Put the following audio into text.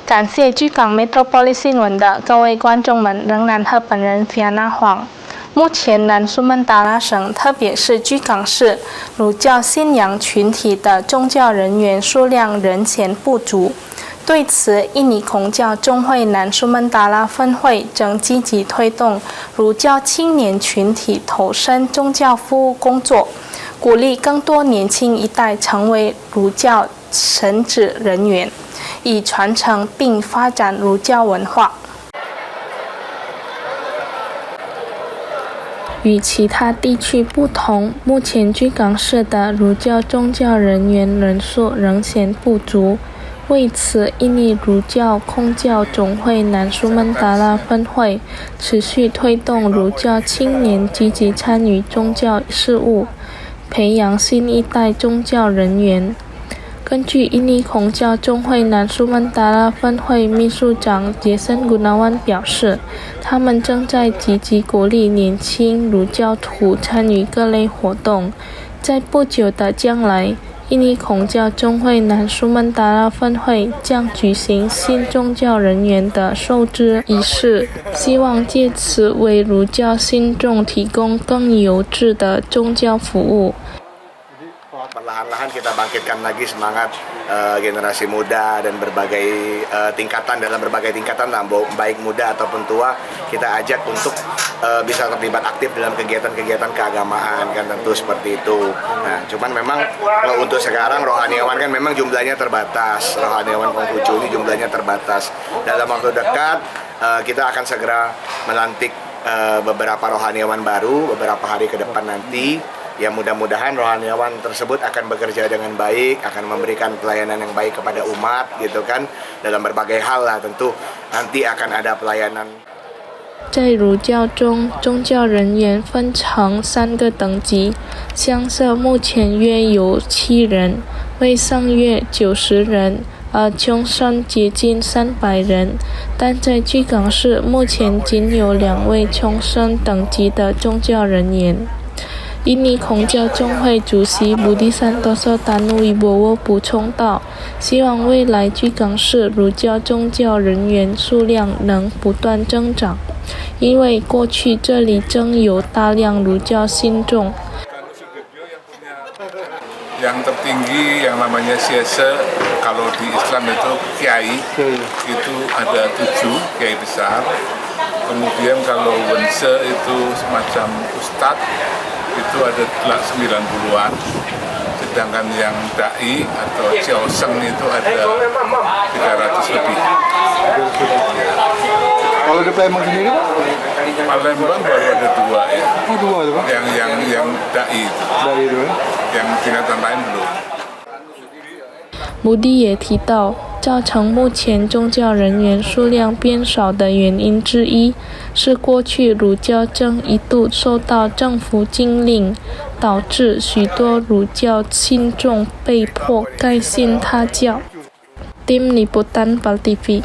感谢居港 Metropolis 新闻的各位观众们，仍然和本人 Fiona Huang。目前南苏门答腊省，特别是居港市儒教信仰群体的宗教人员数量仍显不足。对此，印尼孔教宗会南苏门答腊分会正积极推动儒教青年群体投身宗教服务工作，鼓励更多年轻一代成为儒教神职人员，以传承并发展儒教文化。与其他地区不同，目前居港市的儒教宗教人员人数仍显不足。为此，印尼儒教空教总会南苏门答腊分会持续推动儒教青年积极参与宗教事务，培养新一代宗教人员。根据印尼孔教宗会南苏门答腊分会秘书长杰森古纳万表示，他们正在积极鼓励年轻儒教徒参与各类活动。在不久的将来，印尼孔教宗会南苏门答腊分会将举行新宗教人员的受资仪式，希望借此为儒教信众提供更优质的宗教服务。Perlahan-lahan kita bangkitkan lagi semangat generasi muda dan berbagai tingkatan dalam berbagai tingkatan, baik muda ataupun tua, kita ajak untuk bisa terlibat aktif dalam kegiatan-kegiatan keagamaan, kan tentu seperti itu. Nah, cuman memang untuk sekarang rohaniawan kan memang jumlahnya terbatas, rohaniawan Konghucu ini jumlahnya terbatas. Dalam waktu dekat kita akan segera melantik beberapa rohaniawan baru beberapa hari ke depan nanti. Ya mudah-mudahan rohaniawan tersebut akan bekerja dengan baik, akan memberikan pelayanan yang baik kepada umat gitu kan, dalam berbagai hal lah tentu nanti akan ada pelayanan。在儒教中，宗教人员分成3个等级，乡社目前约有7人，卫圣约90人，而穷生接近300人。但在居港市，目前仅有2位穷生等级的宗教人员。印尼孔教宗会主席Budi Santoso Tanuwibowo补充道，希望未来居港市儒教宗教人员数量能不断增长，因为过去这里真有大量儒教信众。Yang tertinggi yang namanya Syese, kalau di Islam itu kiai, itu ada 7 kiai besar. Kemudian kalau Wense itu semacam ustadz, itu ada 90-an. Sedangkan yang dai atau Cioseng itu ada 300 lebih. Kalau di Palembang sendiri? Palembang baru ada 2 ya. Oh 2 itu Pak? Yang dai. Dai itu ya? Yang tingkatan lain belum. Budi也提到，造成目前宗教人员数量变少的原因之一，是过去儒教正一度受到政府禁令，导致许多儒教信众被迫改信他教。Tim Liputan PAL TV